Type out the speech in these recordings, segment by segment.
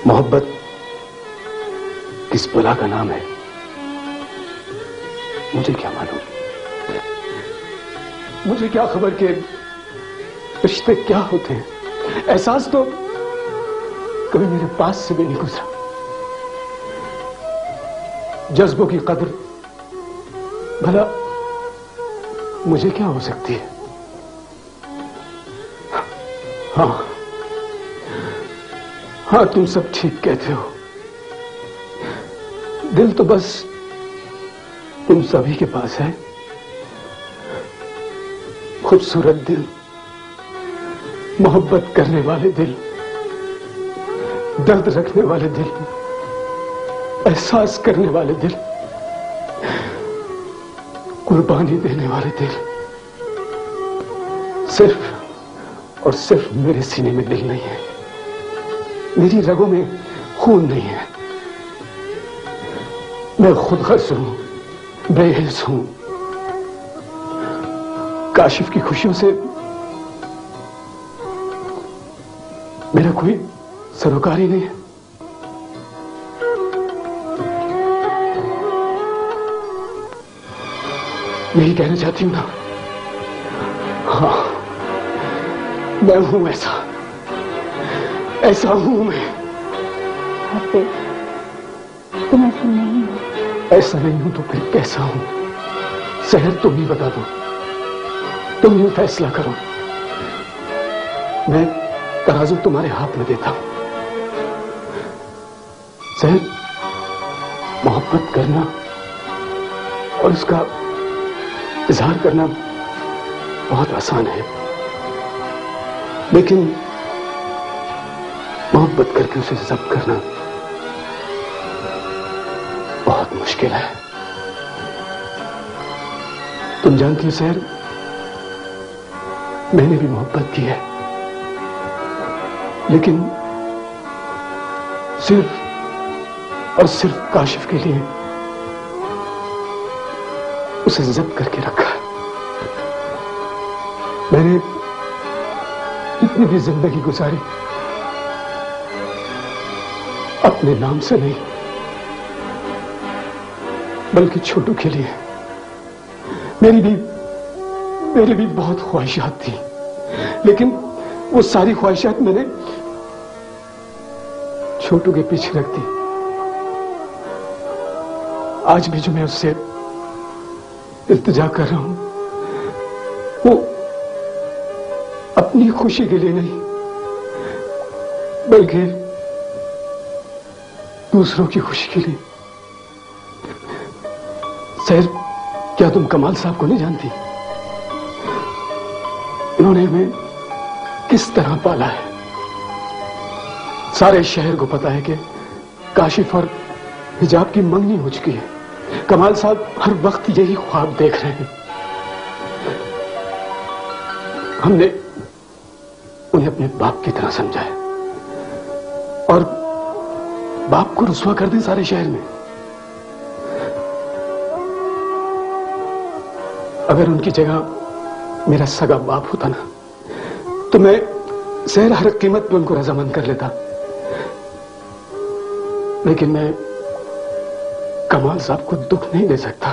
मोहब्बत किस बला का नाम है मुझे क्या मालूम। मुझे क्या खबर कि रिश्ते क्या होते हैं। एहसास तो कभी मेरे पास से भी नहीं गुजरा। जज्बों की कदर भला मुझे क्या हो सकती है। हाँ तुम सब ठीक कहते हो। दिल तो बस तुम सभी के पास है। खूबसूरत दिल, मोहब्बत करने वाले दिल, दर्द रखने वाले दिल, एहसास करने वाले दिल, कुर्बानी देने वाले दिल। सिर्फ और सिर्फ मेरे सीने में दिल नहीं है, मेरी रगों में खून नहीं है। मैं खुद गर्ज हूं, बेहिस हूं। काशिफ की खुशियों से मेरा कोई सरोकार ही नहीं है। यही कहना चाहती हूं ना। हाँ मैं हूं ऐसा हूं मैं। हाफिज, तुम ऐसा नहीं हो। ऐसा नहीं हूं तो फिर कैसा हूं? सहर तुम ही बता दो, तुम ही फैसला करो। मैं तराजू तुम्हारे हाथ में देता हूं। सहर, मोहब्बत करना और उसका इजहार करना बहुत आसान है, लेकिन मोहब्बत करके उसे जब्त करना बहुत मुश्किल है। तुम जानती हो सहर, मैंने भी मोहब्बत की है, लेकिन सिर्फ और सिर्फ काशिफ के लिए उसे जब्त करके रखा। मैंने जितनी भी जिंदगी गुजारी अपने नाम से नहीं, बल्कि छोटू के लिए। मेरी भी बहुत ख्वाहिशात थी, लेकिन वो सारी ख्वाहिशात मैंने छोटू के पीछे रख दी। आज भी जो मैं उससे इल्तिजा कर रहा हूं, वो अपनी खुशी के लिए नहीं, बल्कि दूसरों की खुशी के लिए। सहर, क्या तुम कमाल साहब को नहीं जानती? इन्होंने हमें किस तरह पाला है। सारे शहर को पता है कि काशिफ और हिजाब की मंगनी हो चुकी है। कमाल साहब हर वक्त यही ख्वाब देख रहे हैं। हमने उन्हें अपने बाप की तरह समझा है, और बाप को रुस्वा कर दें सारे शहर में। अगर उनकी जगह मेरा सगा बाप होता ना, तो मैं सहर हर कीमत पर उनको रजामंद कर लेता। लेकिन मैं कमाल साहब को दुख नहीं दे सकता।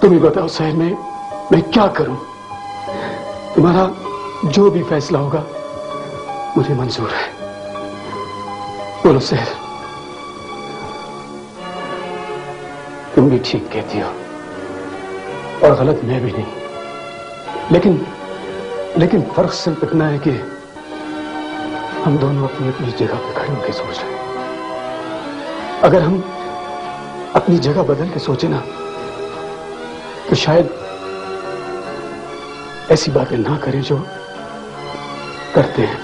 तुम ही बताओ सहर, मैं क्या करूं? तुम्हारा जो भी फैसला होगा मुझे मंजूर है। बोलो सहर। तुम भी ठीक कहती हो और गलत मैं भी नहीं, लेकिन फर्क सिर्फ इतना है कि हम दोनों अपनी अपनी जगह पर खड़े होकर सोच रहे हैं। अगर हम अपनी जगह बदल के सोचे ना, तो शायद ऐसी बातें ना करें जो करते हैं।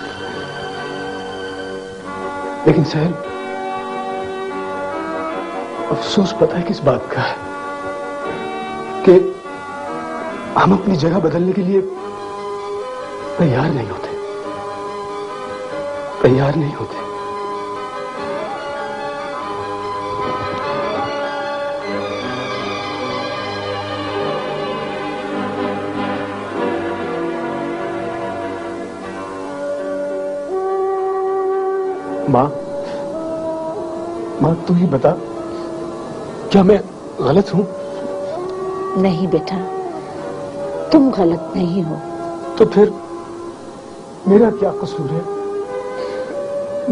लेकिन सहर, अफसोस पता है किस बात का है कि हम अपनी जगह बदलने के लिए तैयार नहीं होते। माँ, माँ तू ही बता, क्या मैं गलत हूं? नहीं बेटा, तुम गलत नहीं हो। तो फिर मेरा क्या कसूर है?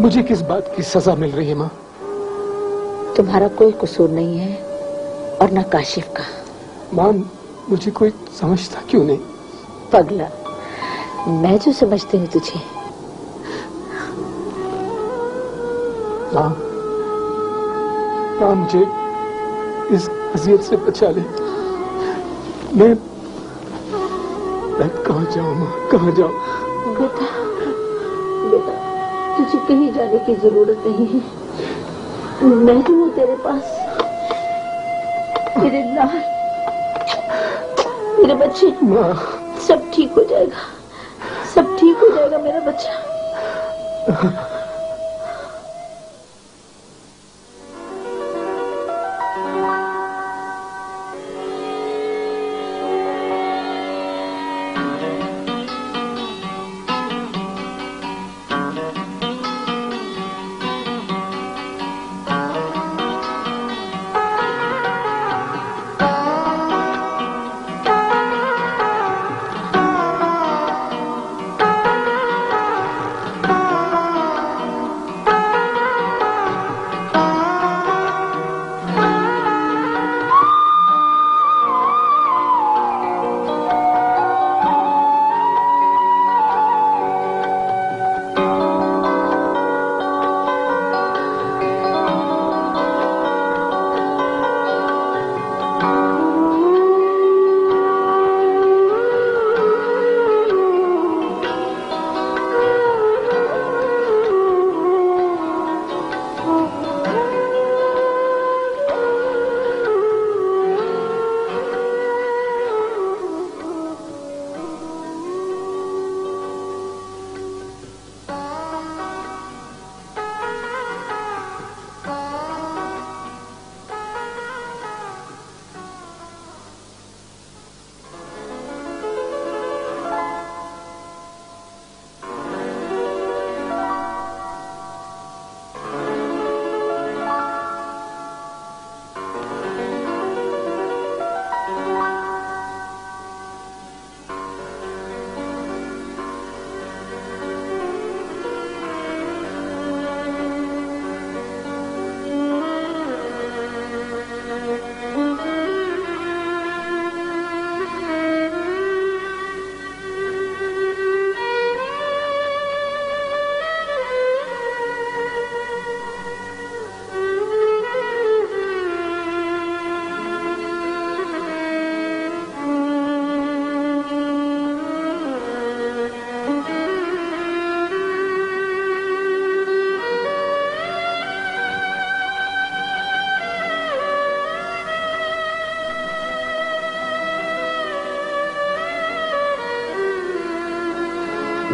मुझे किस बात की सजा मिल रही है माँ? तुम्हारा कोई कसूर नहीं है और न काशिफ का। माँ, मुझे कोई समझता क्यों नहीं? पगला, मैं जो समझती हूँ तुझे। माँ, माँ मुझे इस अजियत से बचा ले। मैं कहाँ जाऊँ माँ, कहाँ जाऊँ? बेटा, बेटा तुझे कहीं जाने की जरूरत नहीं है। मैं तो हूँ तेरे पास। मेरे लाल, मेरे बच्चे, माँ, सब ठीक हो जाएगा, सब ठीक हो जाएगा मेरा बच्चा।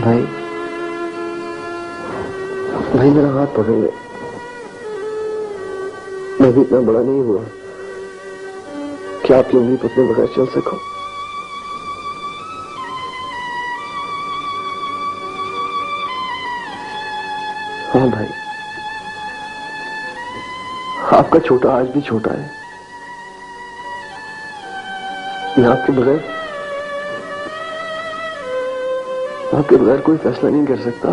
भाई, भाई मेरा हाथ पकड़ ले। मैं भी इतना बड़ा नहीं हुआ कि आप लोग भी अपने बगैर चल सको। हाँ भाई, आपका छोटा आज भी छोटा है। मैं आपके बगैर कोई फैसला नहीं कर सकता।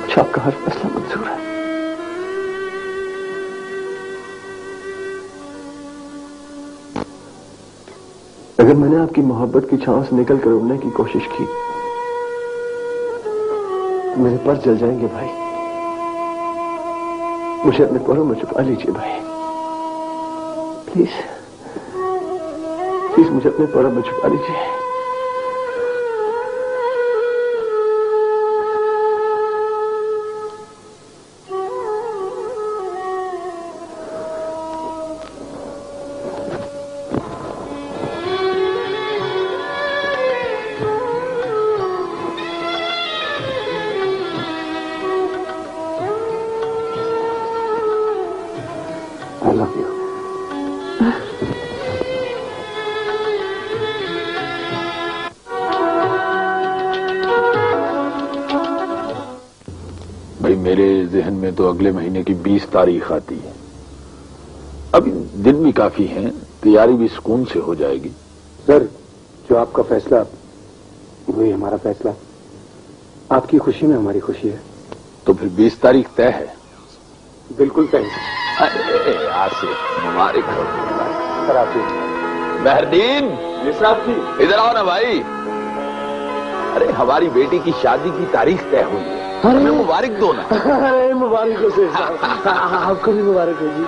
मुझे आपका हर फैसला मंजूर है। अगर मैंने आपकी मोहब्बत की छांव से निकल कर उड़ने की कोशिश की तो मेरे पर जल जाएंगे भाई। मुझे अपने पैरों में छुपा लीजिए भाई, प्लीज प्लीज मुझे अपने पैरों में छुपा लीजिए। I love you. भाई मेरे जहन में तो अगले महीने की 20 तारीख आती है। अभी दिन भी काफी हैं, तैयारी भी सुकून से हो जाएगी। सर, जो आपका फैसला वही हमारा फैसला। आपकी खुशी में हमारी खुशी है। तो फिर 20 तारीख तय है? बिल्कुल तय। अरे आसिफ, मुबारक हो। सर आपकी। मेहरदीन साहब जी, इधर आओ ना भाई। अरे हमारी बेटी की शादी की तारीख तय हुई है, हमें मुबारक दो ना। अरे मुबारक हो सेठ साहब। आपको भी मुबारक हो जी।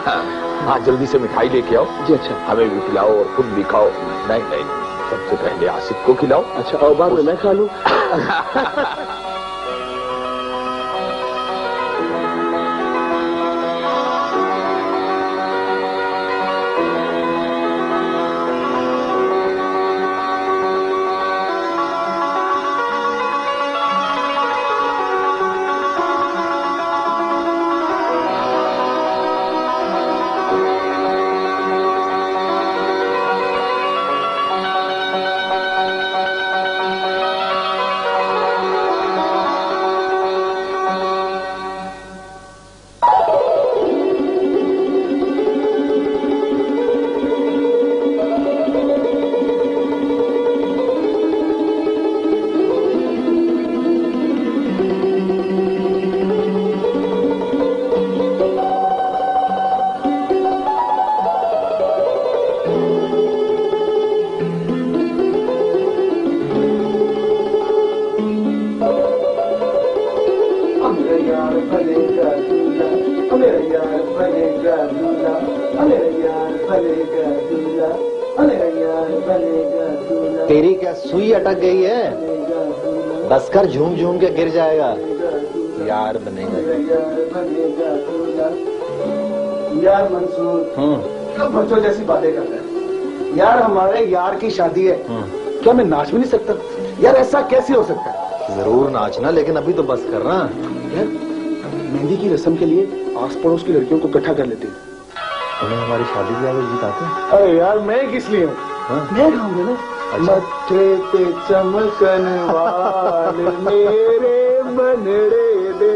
हाँ, जल्दी से मिठाई लेके आओ जी। अच्छा, हमें भी खिलाओ और खुद भी खाओ। नहीं नहीं, सबसे पहले आसिफ को खिलाओ। अच्छा, और बाद में मैं खा लूं। तेरी क्या सुई अटक गई है? बस कर, झूम झूम के गिर जाएगा। यार बनेगा यार मंसूर, कब बच्चों जैसी बातें करते हैं यार। हमारे यार की शादी है, क्या मैं नाच भी नहीं सकता? यार ऐसा कैसे हो सकता है? जरूर नाचना, लेकिन अभी तो बस कर रहा। यार मेहंदी की रस्म के लिए आस पड़ोस की लड़कियों को इकट्ठा कर लेते हैं। उन्हें हमारी शादी की आगे जीताते हैं। अरे यार मैं किस लिए हूँ? मैं गाऊंगा ना। अच्छा। मत्थे पे चमकन वाले मेरे बनड़े दे,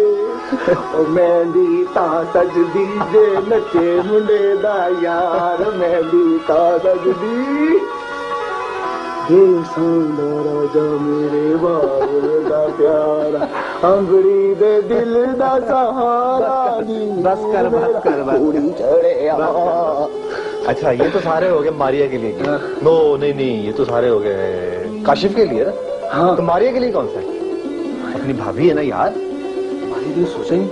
मेहंदी ता सज दीजे नचे मुंडे दा यार, मेहंदी ता सज दी सांदा राजा मेरे बाबू दा प्यारा, अंगड़ी दे दिल दा सहारा। बस कर, बस कर, बस चढ़े। अच्छा, ये तो सारे हो गए मारिया के लिए। नो नहीं नहीं, ये तो सारे हो गए काशिफ के लिए ना। हाँ, तो मारिया के लिए कौन सा है? अपनी भाभी है ना यार। हमारे लिए सोचा ही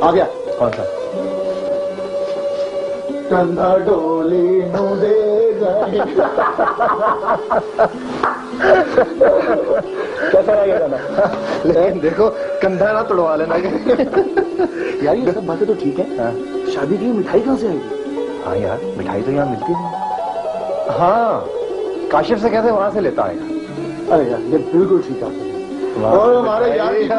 आ गया। कौन सा? कंधा डोली नू दे गए। कैसा लगा गाना? लेकिन देखो, कंधा ना तोड़वा लेना। यार ये सब बातें तो ठीक है। हाँ। शादी के लिए मिठाई कहाँ से आएगी? हाँ यार, मिठाई तो यहाँ मिलती है। हाँ, काशिफ से कैसे वहां से लेता आएगा? अरे यार ये बिल्कुल ठीक है। और हमारे यार की मेरा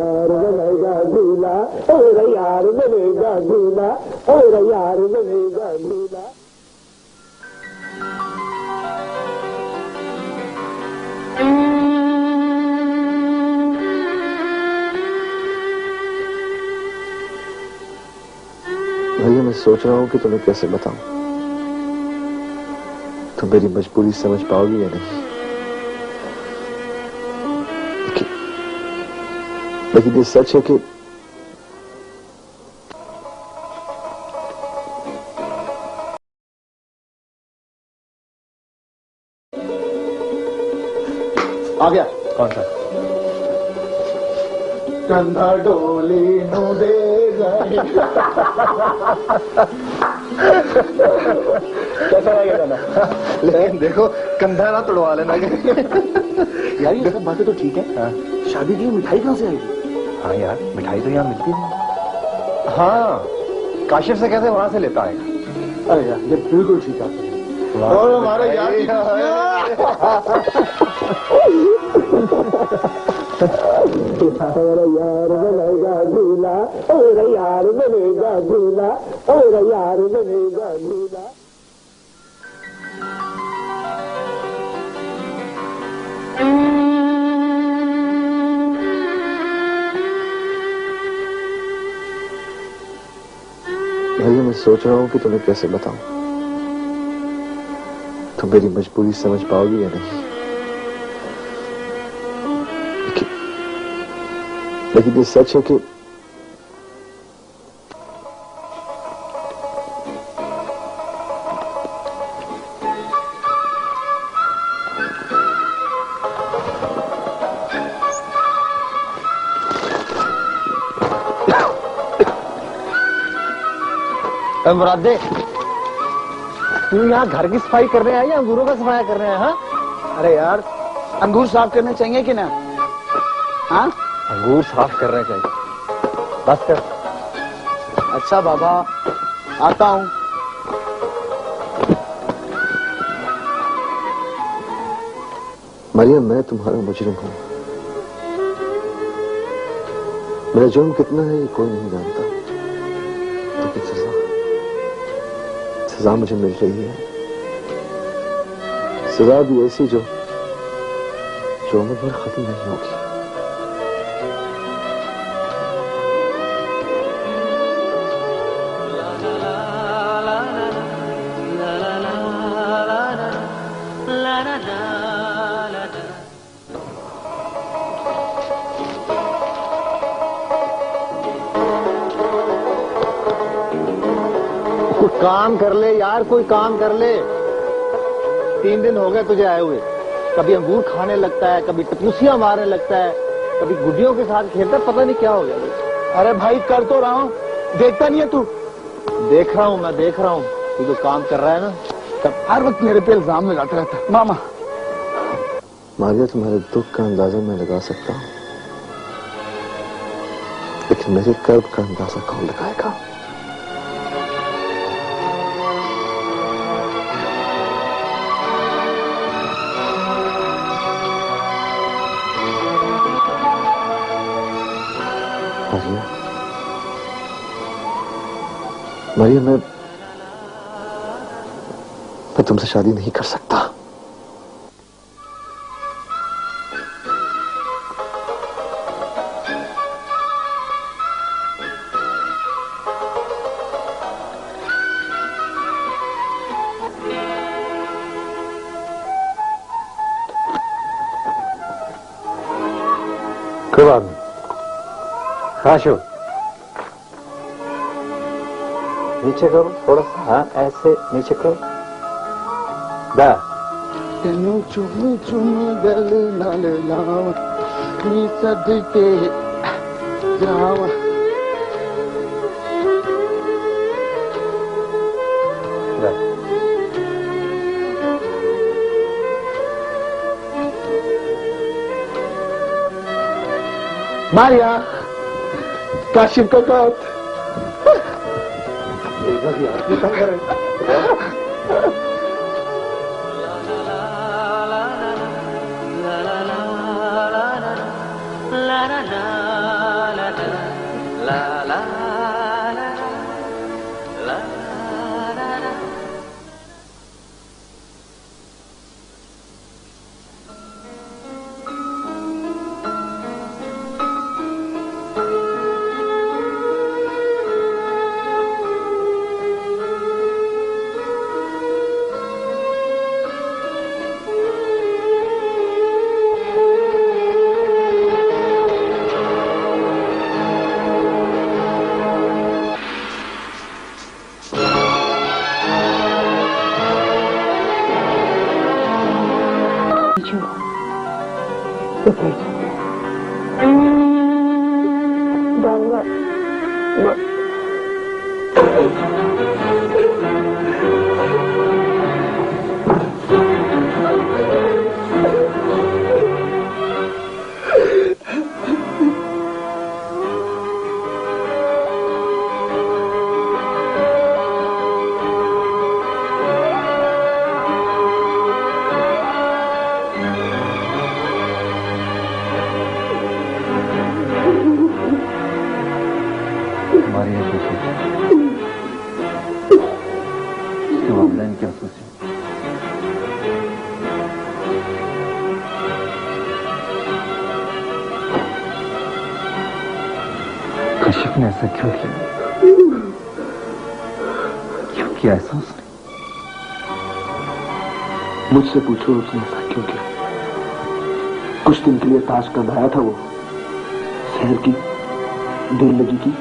यार बनेगा दूल्हा, मेरा यार बनेगा दूल्हा, मेरा यार बनेगा दूल्हा। भैया मैं सोच रहा हूँ कि तुम्हें कैसे बताऊं। तुम मेरी मजबूरी समझ पाओगी या नहीं। लेकिन ये सच है कि आ गया। कौन सा? कंधा डोली नू दे गए। कैसा लगा गाना? लेकिन देखो, कंधा ना तोड़वा लेना। यार ये सब बातें तो ठीक है। हाँ। शादी की मिठाई कहाँ से आएगी? हाँ यार, मिठाई तो यहाँ मिलती है। हाँ, काशिफ से कैसे वहां से लेता आएगा? अरे यार ये बिल्कुल ठीक है। और हमारे यार की मेरा यार बनेगा दूल्हा, मेरा यार बनेगा दूल्हा, मेरा यार बनेगा दूल्हा। भैया मैं सोच रहा हूं कि तुम्हें कैसे बताऊं। तुम मेरी मजबूरी समझ पाओगी या नहीं। लेकिन ये सच है कि मुरादे, तू यहाँ घर की सफाई कर रहे हैं या अंगूरों का सफाया कर रहे हैं? हाँ, अरे यार, अंगूर साफ करने चाहिए कि ना? हाँ, अंगूर साफ कर रहे चाहिए। बस कर। अच्छा बाबा, आता हूँ। मरियम, मैं तुम्हारा मुजरिम हूं। मेरा जुर्म कितना है ये कोई नहीं जानता, लेकिन सजा मुझे मिल रही है। सजा भी ऐसी जो उम्र भर खत्म नहीं होगी। कोई काम कर ले यार, कोई काम कर ले। 3 दिन हो गए तुझे आए हुए। कभी अंगूर खाने लगता है, कभी टपूसियां मारने लगता है, कभी गुड्डियों के साथ खेलता है, पता नहीं क्या हो गया। अरे भाई कर तो रहा हूँ, देखता नहीं है तू? देख रहा हूँ, मैं देख रहा हूँ। तू जो काम कर रहा है ना, तब हर वक्त मेरे पे इल्जाम लगाता रहता है। मामा, मारिया, तुम्हारे दुख का अंदाजा मैं लगा सकता हूं, लेकिन मेरे कर्ब का अंदाजा कौन लगाएगा? मारिया, मैं तुमसे शादी नहीं कर सकता। कोई बात नहीं। खाशो नीचे करो थोड़ा सा। हाँ, ऐसे नीचे करो। दा तेनू चुम चुम गल नाल लावा, नी सदके जावा। मारिया, काशिफ का काट। वालिदैन क्या सोचे? ऐसा क्यों किया? क्यों किया ऐसा उसने? मुझसे पूछो उसने ऐसा क्यों किया? कुछ दिन के लिए ताश का लाया था वो, शहर की दिल लगी की,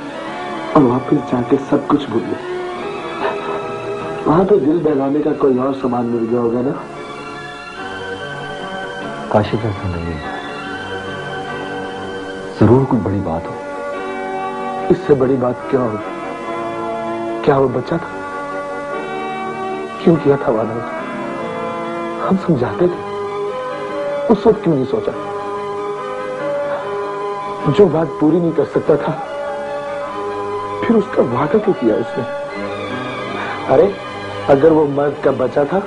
और वापस जाके सब कुछ भूल गए। वहां तो दिल बहलाने का कोई और सामान मिल गया होगा ना। काशिफ ऐसा नहीं है, जरूर कोई बड़ी बात हो। इससे बड़ी बात क्या होगी? क्या वो बच्चा था? क्यों किया था वादा? हम समझाते थे, उस वक्त क्यों नहीं सोचा? जो बात पूरी नहीं कर सकता था, फिर उसका वादा क्यों किया उसने? अरे अगर वो मर्द का बच्चा था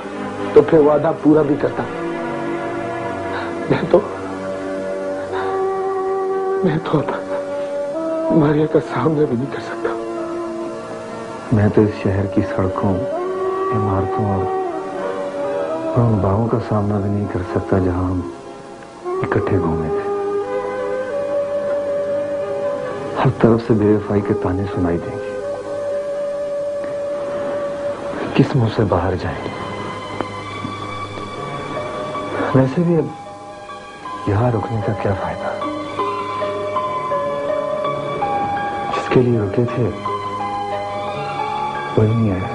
तो फिर वादा पूरा भी करता। मैं तो मारिया का सामना भी नहीं कर सकता। मैं तो इस शहर की सड़कों, इमारतों और उन बागों का सामना भी नहीं कर सकता जहां हम इकट्ठे घूमे थे। हर तरफ से बेवफाई के ताने सुनाई देंगे। किस मुंह से बाहर जाएंगे? वैसे भी अब यहां रुकने का क्या फायदा? जिसके लिए रुके थे वही नहीं आया।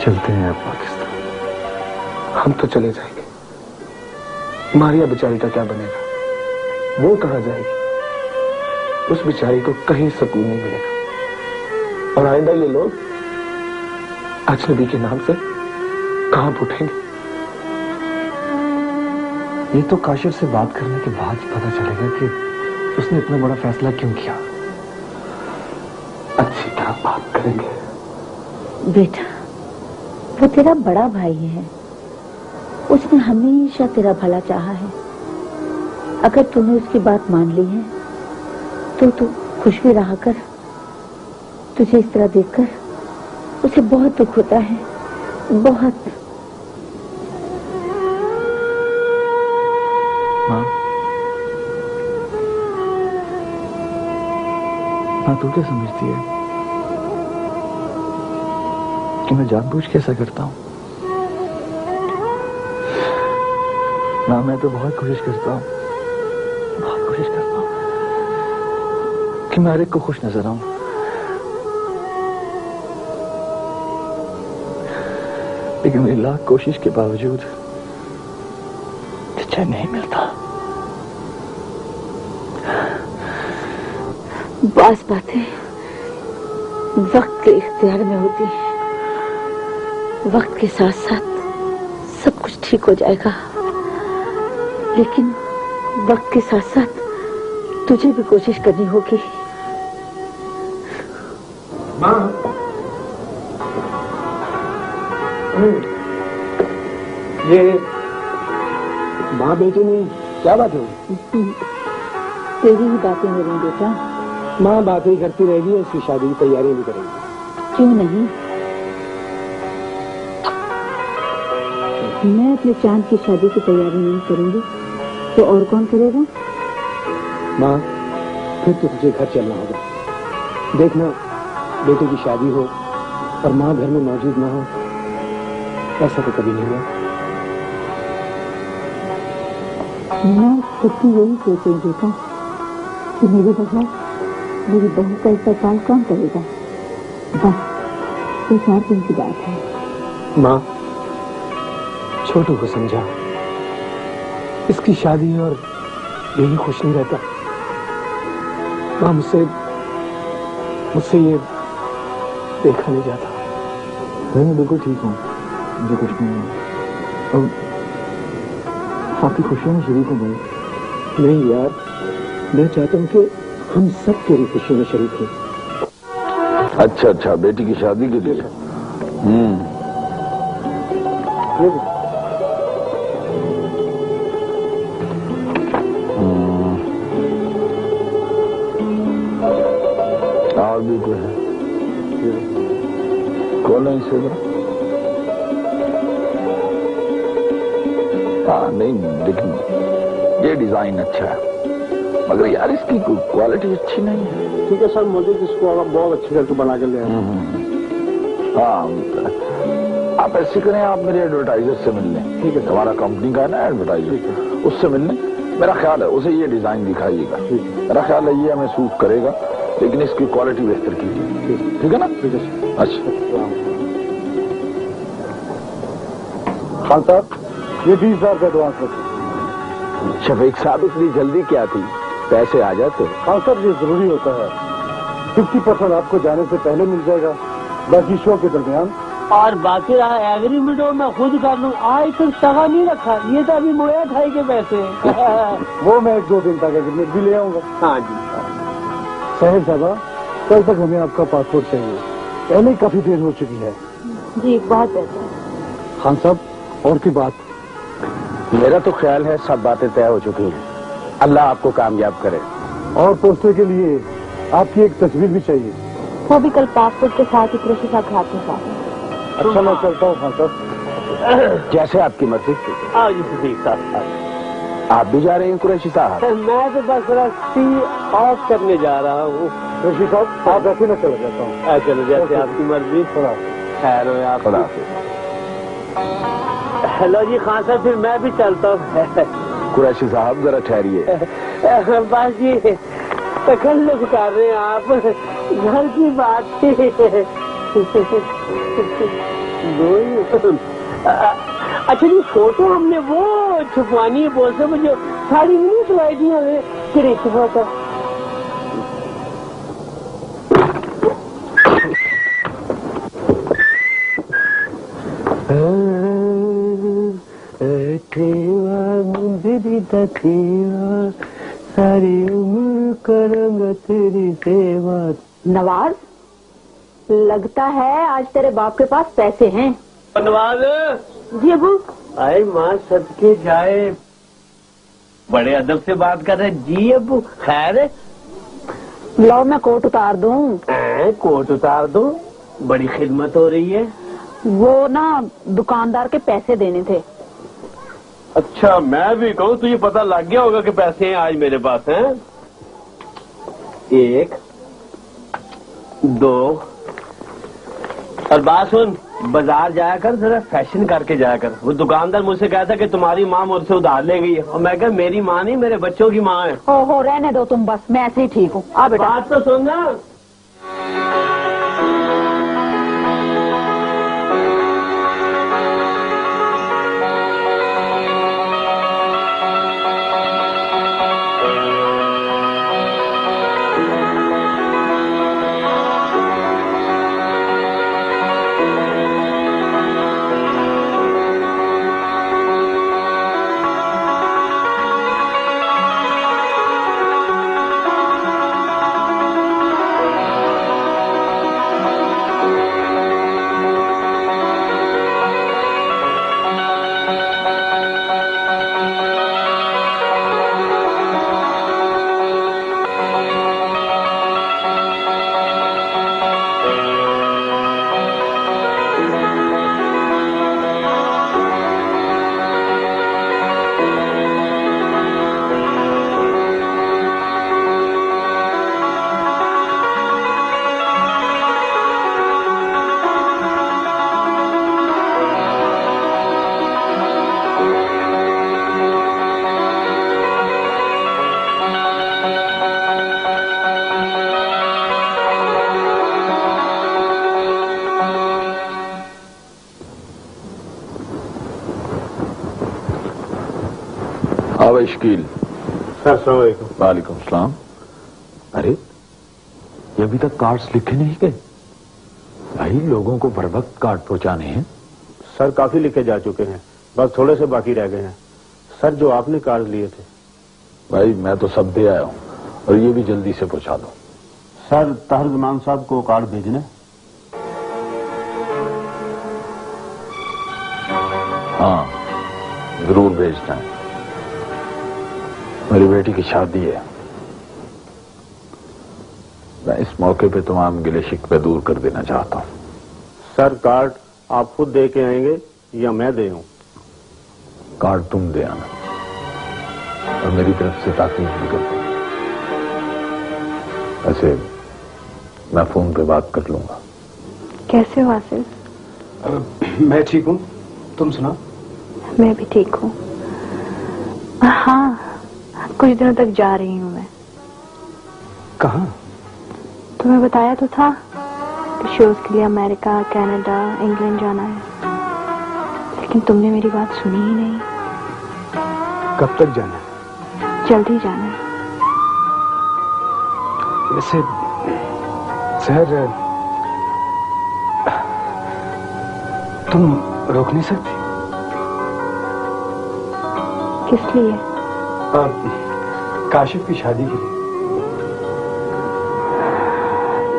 चलते हैं अब पाकिस्तान। हम तो चले जाएंगे, मारिया बेचारी का क्या बनेगा? वो कहां जाएगी? उस बेचारी को कहीं सुकून नहीं मिलेगा। और आइंदा ये लोग अजनबी के नाम से कहां उठेंगे? ये तो काशिफ से बात करने के बाद ही पता चलेगा कि उसने इतना बड़ा फैसला क्यों किया। अच्छी तरह बात करेंगे। बेटा, वो तेरा बड़ा भाई है, उसने हमेशा तेरा भला चाहा है। अगर तूने उसकी बात मान ली है तो तू खुश भी रहा कर। तुझे इस तरह देखकर उसे बहुत दुख होता है, बहुत। माँ तू क्या समझती है कि मैं जानबूझ के ऐसा करता हूँ? ना, मैं तो बहुत कोशिश करता हूँ कि मैं हर एक को खुश नजर आऊं। लेकिन मेरी लाख कोशिश के बावजूद चैन नहीं मिलता। बास बातें वक्त के इख्तियार में होती हैं। वक्त के साथ साथ सब कुछ ठीक हो जाएगा, लेकिन वक्त के साथ साथ तुझे भी कोशिश करनी होगी। माँ, ये माँ बेटी में क्या बात होगी? तेरी ही बातें हो रही बेटा। माँ बातें ही करती रहेगी, इसकी शादी की तैयारी भी करेगी। क्यों नहीं? मैं अपने चांद की शादी की तैयारी नहीं करूंगी तो और कौन करेगा? माँ, फिर तो तुझे घर चलना होगा। देखना बेटे की शादी हो और माँ घर में मौजूद ना हो, ऐसा तो कभी नहीं हुआ। मैं खुद भी यही सोच रही बेटा कि मेरे बगैर मेरी बहू का इस्तेमाल कौन करेगा। बस 2-4 दिन की बात है। माँ, छोटू को समझा, इसकी शादी और यही खुश नहीं रहता। माँ, मुझसे ये देखा नहीं जाता। मैं बिल्कुल ठीक हूँ, मुझे कुछ नहीं है। अब आपकी खुशियों में शरीक हो गए। नहीं यार, मैं चाहता हूँ कि हम सब तेरी खुशियों में शरीक हों। अच्छा, बेटी की शादी के लिए। और भी कोई है? कौन है इसे? नहीं, लेकिन ये डिजाइन अच्छा है, मगर यार इसकी क्वालिटी अच्छी नहीं है। ठीक है सर, मुझे इसको आप बहुत अच्छी करके बना के ले आए। हाँ, आप ऐसे करें, आप मेरे एडवर्टाइजर से मिल लें। ठीक है, हमारा कंपनी का है ना एडवर्टाइजर, उससे मिल लें। मेरा ख्याल है उसे ये डिजाइन दिखाइएगा, मेरा ख्याल है ये हमें सूट करेगा, लेकिन इसकी क्वालिटी बेहतर कीजिए। ठीक है ना? ठीक है। अच्छा खान साहब, ये 20,000 का एडवांस रखिए। शफीक साहब, इतनी जल्दी क्या थी, पैसे आ जाते। खान साहब, ये जरूरी होता है। 50% आपको जाने से पहले मिल जाएगा, बाकी शो के दरमियान। और बाकी रहा एग्रीमेंट मैं खुद कर लूँ। आज तक टका नहीं रखा, ये तो अभी मोया खाई के पैसे। वो मैं 1-2 दिन तक एग्रीमेंट भी ले आऊंगा। हाँ जी। साहिब साहबा, कल तक हमें आपका पासपोर्ट चाहिए, पहले काफी देर हो चुकी है। जी बहुत बेहतर। खान साहब, और की बात? मेरा तो ख्याल है सब बातें तय हो चुकी हैं। अल्लाह आपको कामयाब करे। और पोस्टर के लिए आपकी एक तस्वीर भी चाहिए। वो भी कल पासपोर्ट के साथ ही कृषि साहब के हाथ में साथ। अच्छा, मैं चलता हूँ खान साहब। जैसे आपकी मर्जी। आओ जी शफीक साहब। आप भी जा रहे हैं कुरैशी साहब? मैं तो बस रस्सी ऑफ करने जा रहा हूँ। ऋषि साहब, आप ऐसे न चला जाता हूँ। चलो, जैसे आपकी मर्जी। खैर हो आप। हेलो जी खान साहब, फिर मैं भी चलता हूँ। कुरैशी साहब जरा ठहरिए। बस ये तकल्लुफ कर रहे हैं आप, घर की बात है। अच्छा जी, फोटो हमने वो छुपवानी है, बोलते मुझे साड़ी नहीं सिलाई थी हमें, फिर एक फोटो। सारी उम्र करूंगा तेरी सेवा। नवाज, लगता है आज तेरे बाप के पास पैसे हैं। नवाज जी अबू। आए माँ सदके जाए, बड़े अदब से बात कर रहे। जी अबू, खैर है? लाओ मैं कोट उतार दूं। कोट उतार दो, बड़ी खिदमत हो रही है। वो ना दुकानदार के पैसे देने थे। अच्छा, मैं भी कहूँ, तुझे पता लग गया होगा कि पैसे हैं आज मेरे पास हैं। 1 2 और बात सुन, बाजार जाया कर, जरा फैशन करके जाया कर। वो दुकानदार मुझसे कहता कि तुम्हारी माँ मुझसे उधार ले गई है, और मैं कहा मेरी माँ नहीं, मेरे बच्चों की माँ है। ओहो, रहने दो तुम, बस मैं ऐसे ही ठीक हूँ। आ बेटा, बात तो सुन ना। शकील। वालेकुम सलाम। अरे, ये अभी तक कार्ड्स लिखे नहीं गए? भाई, लोगों को बर वक्त कार्ड पहुंचाने हैं। सर, काफी लिखे जा चुके हैं, बस थोड़े से बाकी रह गए हैं। सर, जो आपने कार्ड लिए थे। भाई, मैं तो सब दे आया हूं, और ये भी जल्दी से पहुंचा दो। सर, ताहिर इमाम साहब को कार्ड भेजने? हाँ, जरूर भेजना है। मेरी बेटी की शादी है, मैं इस मौके पे तमाम गिले शिकवे दूर कर देना चाहता हूं। सर, कार्ड आप खुद दे के आएंगे या मैं दे आऊं? कार्ड तुम दे आना। और मेरी तरफ से ताकीद भी करते हैं। ऐसे मैं फोन पे बात कर लूंगा। कैसे हो आसिफ? मैं ठीक हूँ, तुम सुना? मैं भी ठीक हूँ। हाँ, कुछ दिनों तक जा रही हूँ मैं। कहाँ? तुम्हें बताया तो था कि शोज के लिए अमेरिका, कनाडा, इंग्लैंड जाना है, लेकिन तुमने मेरी बात सुनी ही नहीं। कब तक जाना है? जल्दी जाना है। वैसे सर, तुम रोक नहीं सकती? किस लिए? काशिफ की शादी के लिए।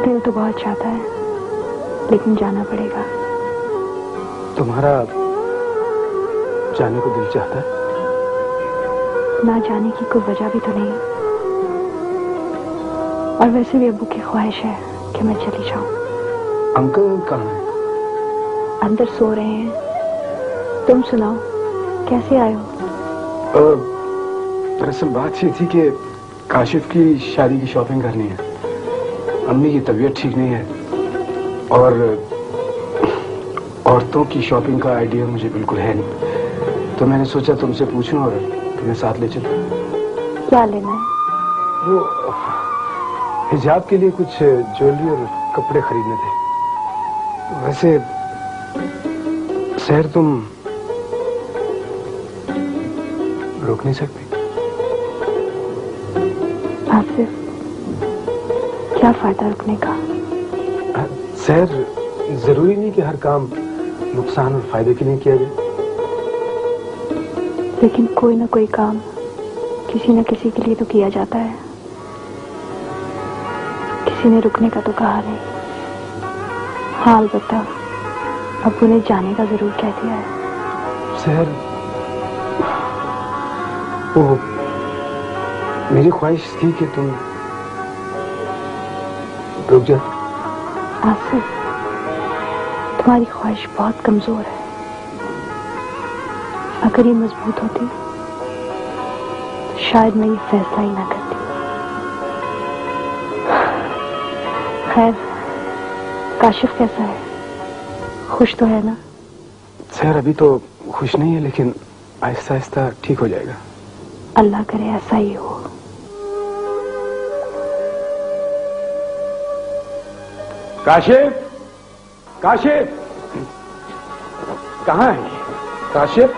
दिल तो बहुत चाहता है, लेकिन जाना पड़ेगा। तुम्हारा जाने को दिल चाहता है? ना जाने की कोई वजह भी तो नहीं, और वैसे भी अब्बू की ख्वाहिश है कि मैं चली जाऊं। अंकल कहाँ हैं? अंदर सो रहे हैं। तुम सुनाओ, कैसे आए हो? दरअसल बात ये थी कि काशिफ की शादी की शॉपिंग करनी है। अम्मी की तबीयत ठीक नहीं है और औरतों की शॉपिंग का आइडिया मुझे बिल्कुल है नहीं, तो मैंने सोचा तुमसे पूछूं और तुम्हें साथ ले चलूं। क्या लेना है? वो हिजाब के लिए कुछ ज्वेलरी और कपड़े खरीदने थे। वैसे शहर तुम रोक नहीं सकती? आसिफ, क्या फायदा रुकने का? सर, जरूरी नहीं कि हर काम नुकसान और फायदे के लिए किया जाए। लेकिन कोई ना कोई काम किसी न किसी के लिए तो किया जाता है। किसी ने रुकने का तो कहा नहीं। हाँ, अलबत्ता अब्बू ने जाने का जरूर कह दिया है। सर, वो मेरी ख्वाहिश थी कि तुम रुक जाओ। आसिफ, तुम्हारी ख्वाहिश बहुत कमजोर है। अगर ये मजबूत होती तो शायद मैं ये फैसला ही ना करती। खैर, काशिफ कैसा है? खुश तो है ना? सर, अभी तो खुश नहीं है, लेकिन आहिस्ता आहिस्ता ठीक हो जाएगा। अल्लाह करे ऐसा ही हो। काशिफ, काशिफ, कहाँ है? काशिफ,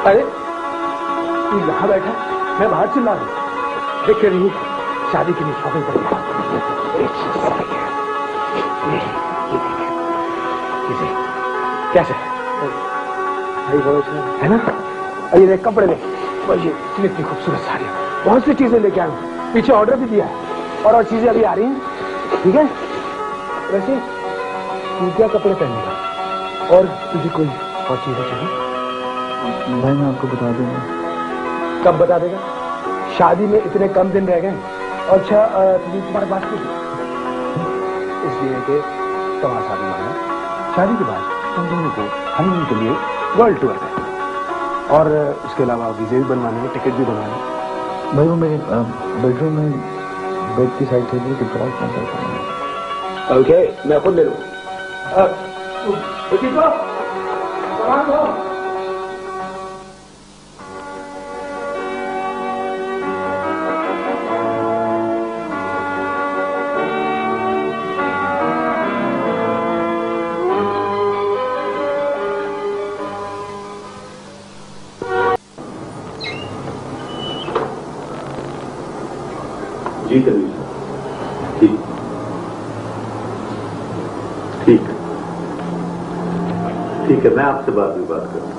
अरे तू यहाँ बैठा, मैं बाहर चिल्ला रहा हूँ। देख के नहीं, शादी के लिए शॉपिंग कर लिया। कैसे है ना? ये देख, कपड़े देख, और ये इतनी खूबसूरत साड़ियाँ, बहुत सी चीजें लेके आए हूँ। पीछे ऑर्डर भी दिया है और चीजें अभी आ रही हैं। ठीक है? वैसे तू क्या कपड़े पहनेगा और तुझे कोई और चीजें चाहिए? भाई मैं आपको बता दूंगा। कब बता देगा? शादी में इतने कम दिन रह गए। अच्छा, तुम्हारे पास कुछ इसलिए कि तुम्हारा शादी माना, शादी के बाद तुम दोनों को हनीमून के लिए वर्ल्ड टूर है, और उसके अलावा वीजे भी बनवाने हैं, टिकट भी बनवाने हैं। भाई वो मेरे बेडरूम में बेड की साइड टेबल के ड्रॉर में रखा है। ओके, मैं खुद ले लूँ। जी कबीर साहब, ठीक ठीक ठीक है, मैं आपसे बाद में बात करूँ।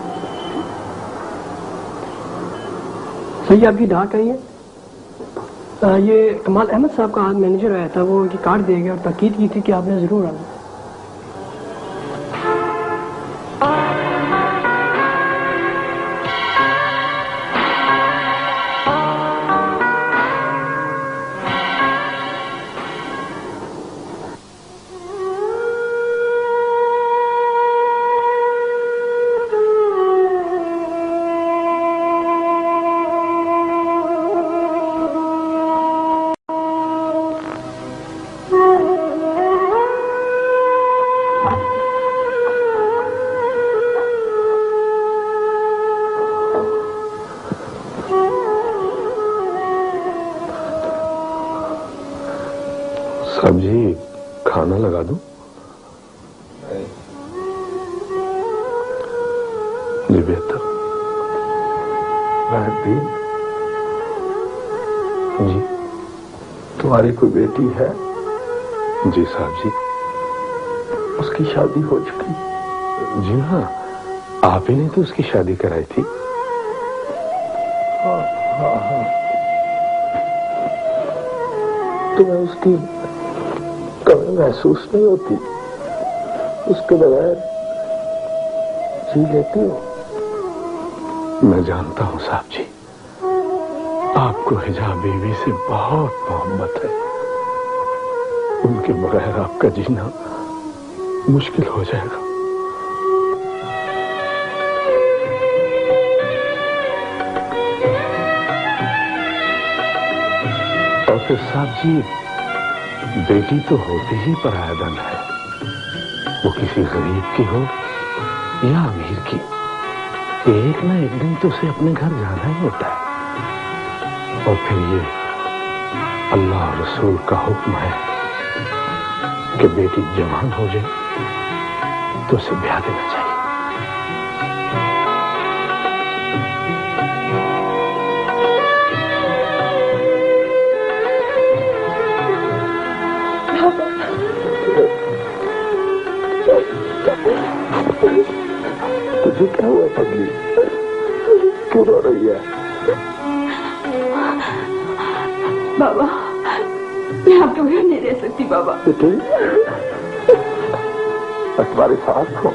सही, आपकी डाक आई है। ये कमाल अहमद साहब का आज मैनेजर आया था, वो उनकी कार्ड दे गया और ताकीद की थी कि आपने जरूर आना। सब्जी खाना लगा दूं? जी बेहतर। जी। तुम्हारी कोई बेटी है? जी साहब जी। उसकी शादी हो चुकी? जी हाँ, आप ही ने तो उसकी शादी कराई थी। हाँ हाँ हाँ। तुम्हें उसकी कमी महसूस नहीं होती? उसके बगैर जी लेती हो? मैं जानता हूं साहब जी, आपको हिजाब बीवी से बहुत मोहब्बत है। उनके बगैर आपका जीना मुश्किल हो जाएगा। और फिर साहब जी, बेटी तो होती ही पराया धन है, वो किसी गरीब की हो या अमीर की, एक ना एक दिन तो उसे अपने घर जाना ही होता है। और फिर ये अल्लाह और रसूल का हुक्म है कि बेटी जवान हो जाए तो उसे ब्याह देना चाहिए। तुझे क्या हुआ पगली? क्यों रो रही है? बाबा, मैं आपके बगैर नहीं रह सकती बाबा। बेटी, मैं तुम्हारे साथ हूँ,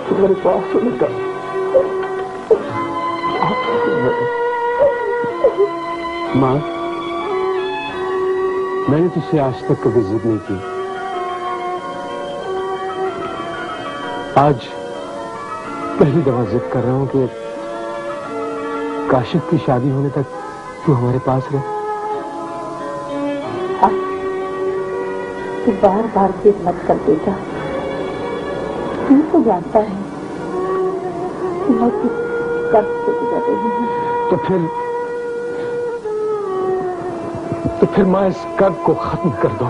तुम्हारे पास सुनता। माँ, मैंने तुझसे आज तक कभी जिद नहीं की। आज पहली दफा जिद कर रहा हूं कि काशिफ की शादी होने तक तू हमारे पास रहे। तू बार बार जिद मत कर बेटा। तू तो जानता है कि मैं किस कर्ज से गुजर रही हूँ। तो फिर मां इस कर्ज को खत्म कर दो।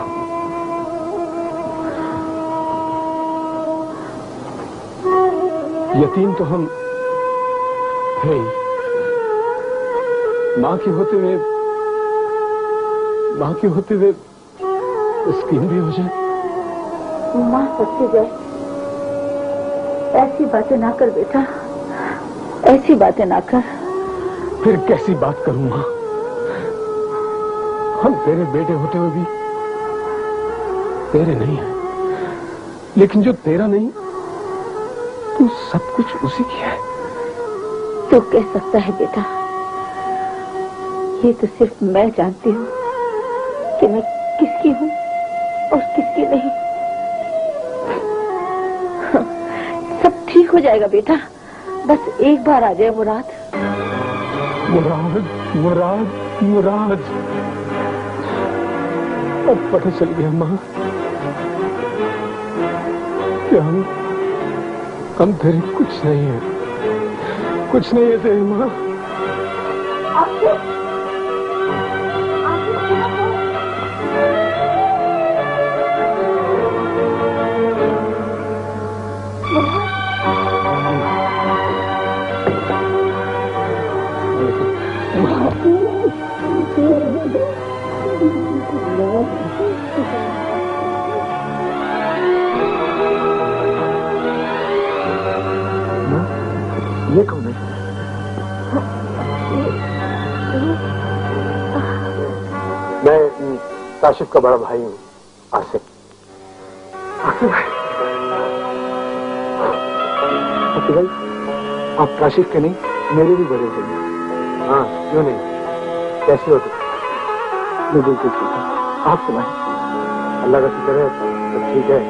यतीम तो हम है ही, मां के होते हुए स्कीम भी हो जाए। मां सच्चे जाए, ऐसी बातें ना कर बेटा, ऐसी बातें ना कर। फिर कैसी बात करूं मां? हम तेरे बेटे होते हुए भी तेरे नहीं हैं, लेकिन जो तेरा नहीं तू सब कुछ उसी की है। तो कह सकता है बेटा, ये तो सिर्फ मैं जानती हूँ कि मैं किसकी हूँ और किसकी नहीं। सब ठीक हो जाएगा बेटा, बस एक बार आ जाए मुराद। मुराद अब पता चल गया मां कि हम तेरे कुछ नहीं है तेरी मां। ये कौन है? मैं काशिफ का बड़ा भाई हूँ, आसिफ। आसिफ भाई? आसिफ भाई, आप काशिफ के नहीं, मेरे भी बड़े भाई हैं। हाँ, क्यों नहीं? कैसे हो तुम? मैं बिल्कुल ठीक हूँ। आप सुनाएं। अल्लाह का शुक्र है, सब ठीक है।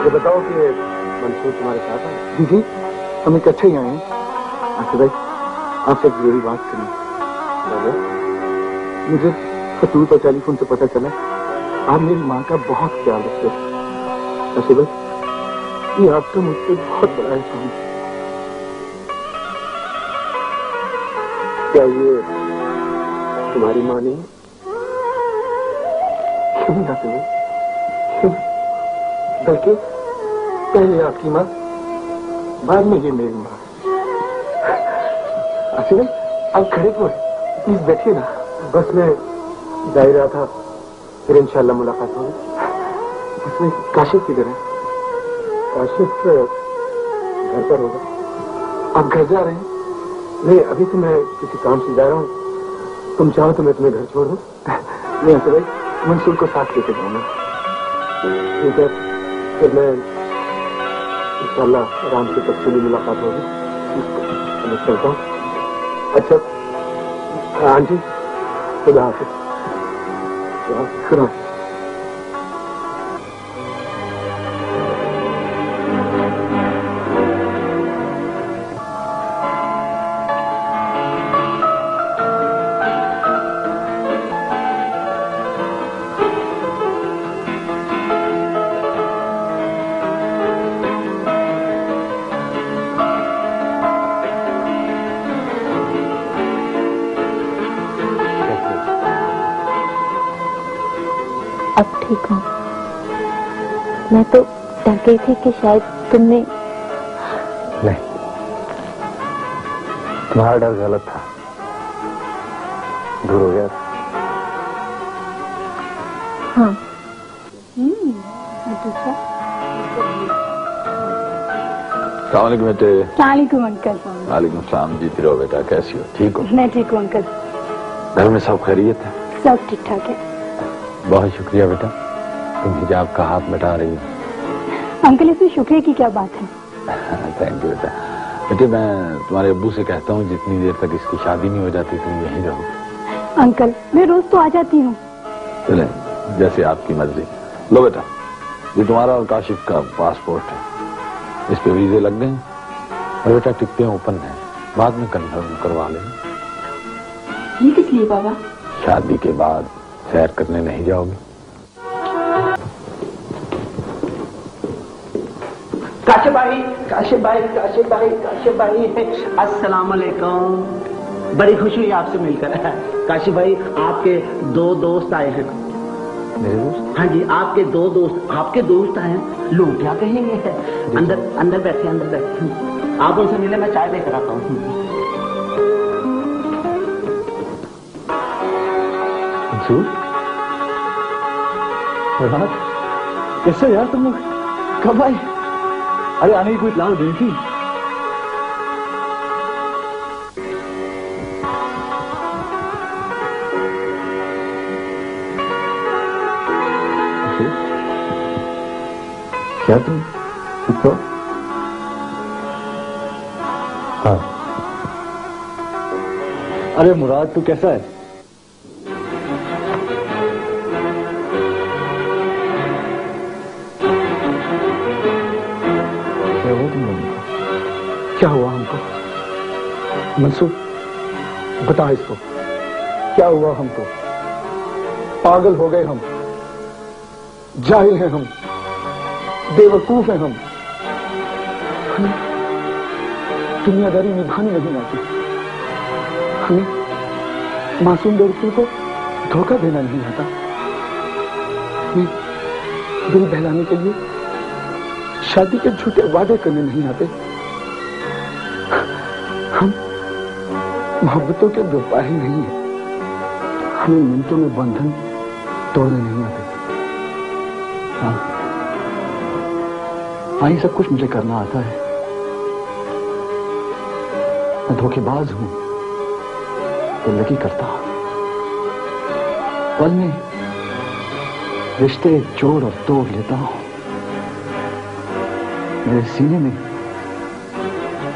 ये बताओ कि मंसूर तुम्हारे साथ है? जी जी, हम इकट्ठे ही आए हैं। आसिफ भाई, आपसे एक जरूरी बात करनी। मुझे खतूत और टेलीफोन से पता चला आप मेरी माँ का बहुत ख्याल रखते हैं। आसिफ भाई, ये आपका मुझसे बहुत बड़ा एहसान है। क्या ये तुम्हारी माँ नहीं? क्यों जाते हो? क्यों? बल्कि पहले आपकी माँ, बाद में ये मेरी माँ। आसिफ, आप खड़े क्यों? प्लीज बैठिए ना। बस मैं जा ही रहा था, फिर इंशाल्लाह मुलाकात होगी। उसमें काशिफ किधर है? काशिफ घर पर होगा। आप घर जा रहे हैं? नहीं, अभी तो मैं किसी काम से जा रहा हूँ। तुम चाहो तो मैं तुम्हें घर छोड़ दूँ? नहीं आसिफ भाई, मंसूर को साथ लेके जाऊंगा। ठीक है, फिर मैं इंशाल्लाह आराम से तफसीली मुलाकात होगी। मैं चलता हूँ। अच्छा आंटी, खुदा हाफिज़। खुदा हाफिज़। अब ठीक हूँ। मैं तो डर गई थी कि शायद तुमने। नहीं, तुम्हारा डर गलत था, दूर हो गया। हाँ। सलाम बेटे। सलाम अंकल। वालेकुम सलाम। जीती रहो बेटा, कैसी हो? ठीक हो? मैं ठीक हूँ अंकल। घर में सब खैरियत है? सब ठीक ठाक है। बहुत शुक्रिया बेटा, तुम हिजाब का हाथ मिटा रही हो। अंकल, इसमें शुक्रिया की क्या बात है? थैंक यू बेटा। बेटे मैं तुम्हारे अब्बू से कहता हूँ जितनी देर तक इसकी शादी नहीं हो जाती तुम यहीं रहो। अंकल, मैं रोज तो आ जाती हूँ। चले, जैसे आपकी मर्जी। लो बेटा, ये तुम्हारा और काशिफ का पासपोर्ट है, इस पे वीजे लग गए और बेटा टिकटें ओपन है, बाद में कंफर्म करवा लेना। ये किस लिए बाबा? शादी के बाद सैर करने नहीं जाओगे? काशिफ भाई, काशिफ भाई, काशिफ भाई, काशिफ भाई, अस्सलाम वालेकुम। बड़ी खुशी हुई आपसे मिलकर। काशिफ भाई, आपके दो दोस्त आए हैं। मेरे दोस्त? हाँ जी, आपके दो दोस्त आए हैं। लोग क्या कहेंगे? अंदर बैठे, अंदर बैठे। आप उनसे मिले, मैं चाय लेकर आता हूँ। कैसे यार तुम लोग कब आए? अरे आने की कोई प्लान नहीं थी? क्या तुम चुप हो? हाँ। अरे मुराद, तू कैसा है? क्या हुआ हमको? मंसूर, बता इसको, क्या हुआ हमको? पागल हो गए हम, जाहिल हैं हम, बेवकूफ हैं हम। हमें दुनियादारी निभानी नहीं आती, हमें मासूम लड़कियों को धोखा देना नहीं आता, हमें दिल बहलाने के लिए शादी के झूठे वादे करने नहीं आते, हम मोहब्बतों के व्यापारी नहीं है, हमें मिनटों में बंधन तोड़ने नहीं आते। हाँ, ये सब कुछ मुझे करना आता है। मैं धोखेबाज हूं, तो लगी करता हूं, पल में रिश्ते जोड़ और तोड़ लेता हूं। मेरे सीने में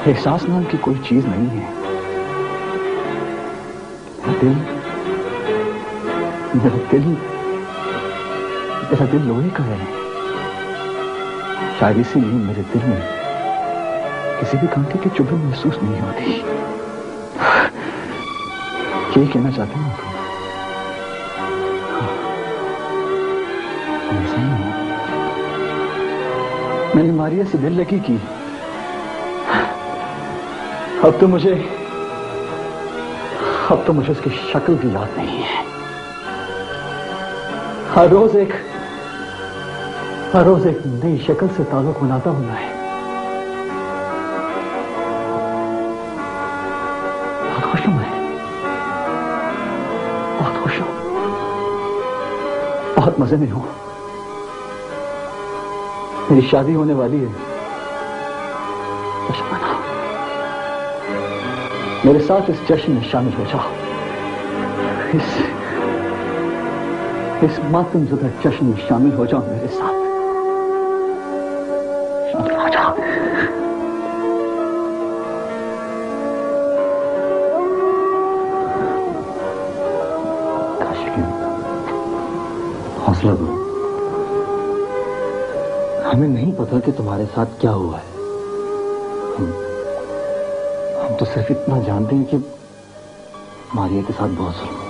एहसास नाम की कोई चीज नहीं है। मेरा दिल लोहे का है। शायद इसीलिए मेरे दिल में किसी भी कांटे की चुभन महसूस नहीं होती। यही कहना चाहती हूँ आपको। मैंने मारिया से दिल लगी की, अब तो मुझे उसकी शक्ल भी याद नहीं है। हर रोज एक नई शक्ल से ताल्लुक बनाता हूं मैं। बहुत खुश हूं मैं, बहुत खुश हूं, बहुत मजे में हूं। मेरी शादी होने वाली है, जश्न मनाओ, मेरे साथ इस जश्न में शामिल हो जाओ। इस मातमज़दा जश्न में शामिल हो जाओ, मेरे साथ शामिल हो जाओ। हौसला दो। हमें नहीं पता कि तुम्हारे साथ क्या हुआ है। हम तो सिर्फ इतना जानते हैं कि मारिया के साथ बहुत जुल्म हुआ,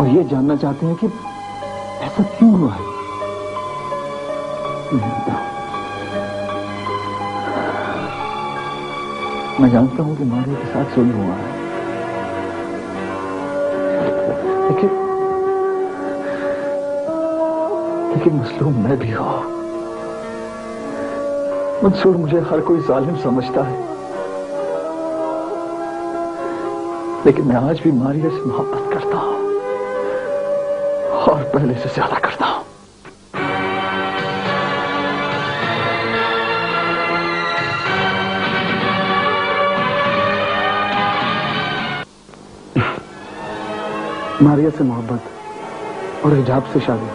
और ये जानना चाहते हैं कि ऐसा क्यों हुआ है। मैं जानता हूं कि मारिया के साथ जुल्म हुआ है, लेकिन मसलूम मैं भी हूं। मंसूर, मुझे हर कोई जालिम समझता है, लेकिन मैं आज भी मारिया से मोहब्बत करता हूं, और पहले से ज्यादा करता हूं। मारिया से मोहब्बत और हिजाब से शादी,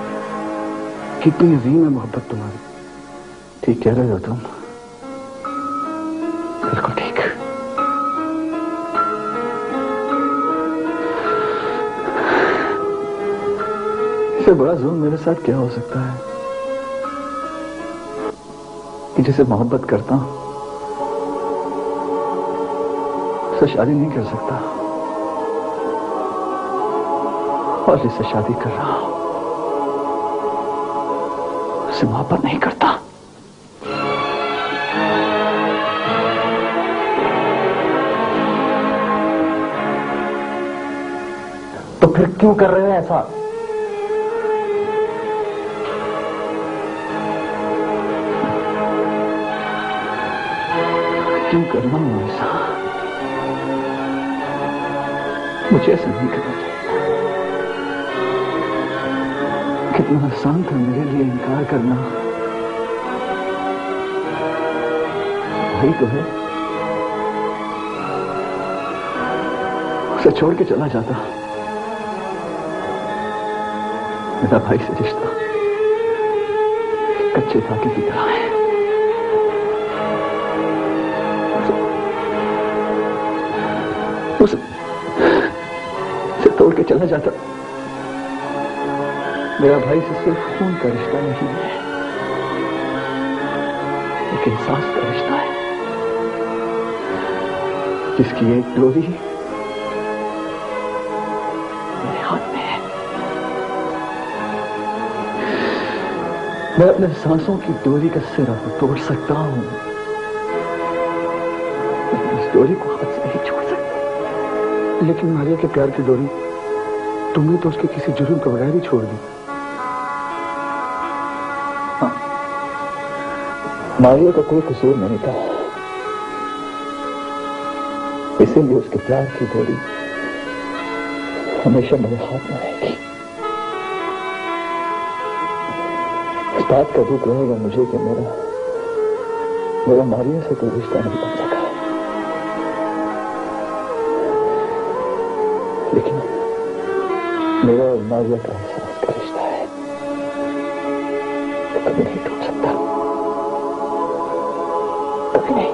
कितनी अजीम है मोहब्बत तुम्हारी। ठीक कह रहे हो तुम, बिल्कुल ठीक। इससे बड़ा जुल्म मेरे साथ क्या हो सकता है कि जिसे मोहब्बत करता हूं उससे शादी नहीं कर सकता, और जिससे शादी कर रहा हूं उससे मोहब्बत नहीं करता। तो फिर क्यों कर रहे हो ऐसा? क्यों करना हूं ऐसा? मुझे ऐसा नहीं करना चाहिए। कितना आसान था मेरे लिए इनकार करना। भाई तो है, उसे छोड़ के चला जाता। मेरा भाई से रिश्ता कच्चे धागे की तरह है। उसे तोड़ के चला जाता। मेरा भाई से सिर्फ खून का रिश्ता नहीं है, एक एहसास का रिश्ता है, जिसकी एक डोरी मेरे हाथ में है। मैं अपने सांसों की डोरी का सिरा तो तोड़ सकता हूं, लेकिन इस डोरी को हाथ से नहीं छोड़ सकता। लेकिन मारिया के प्यार की डोरी तुमने तो उसके किसी जुर्म के बगैर ही छोड़ दी। हाँ, मारिया का कोई कसूर नहीं था, इसीलिए उसके प्यार की डोरी हमेशा मेरे हाथ में रहेगी। इस बात का दुख रहेगा मुझे कि मेरा मारिया से कोई रिश्ता नहीं बन सका, लेकिन मेरा और मारिया का एहसास का रिश्ता है, तो कभी नहीं टूट सकता, कभी नहीं।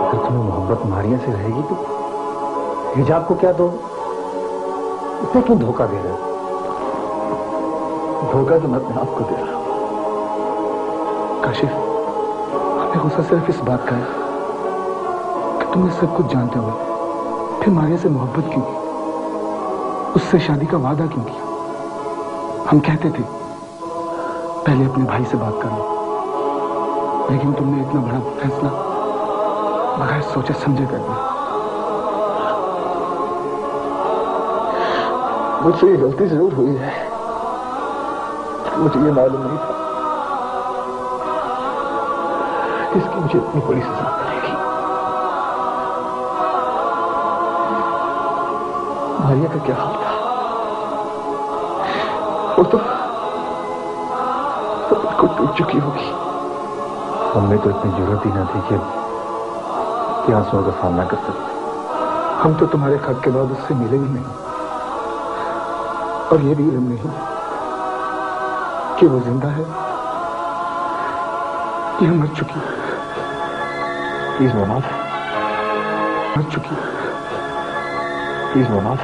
अगर तुम्हें मोहब्बत मारिया से रहेगी तो हिजाब को क्या दो? उसे क्यों धोखा दे रहे हो? धोखा तो मैं अपने आप को दे रहा हूं। काशिफ, हमें गुस्सा सिर्फ इस बात का है कि तुमने सब कुछ जानते हुए फिर मारिया से मोहब्बत क्यों की, उससे शादी का वादा क्यों किया? हम कहते थे पहले अपने भाई से बात कर लो, लेकिन तुमने इतना बड़ा फैसला सोचे समझे कर दी। मुझसे ये गलती जरूर हुई है, मुझे ये मालूम नहीं था इसकी मुझे इतनी बड़ी सजा मिलेगी। मारिया का क्या हाल था? वो तो बिल्कुल टूट चुकी होगी। हमें तो इतनी जरूरत ही ना थी कि आंसुओं का सामना कर सकते। हम तो तुम्हारे खत के बाद उससे मिले ही नहीं, और ये भी इल्म नहीं कि वो जिंदा है या मर चुकी। प्लीज मोहम्मद, मर चुकी। प्लीज मोहम्मद,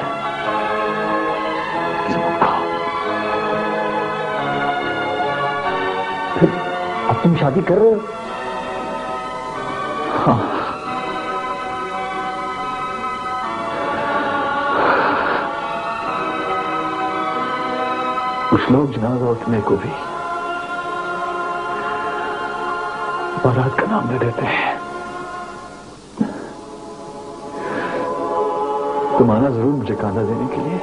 अब तुम शादी कर रहे हो? हाँ। कुछ लोग जनाजा उठने को भी बारात का नाम दे देते हैं। तुम आना जरूर मुझे खाना देने के लिए।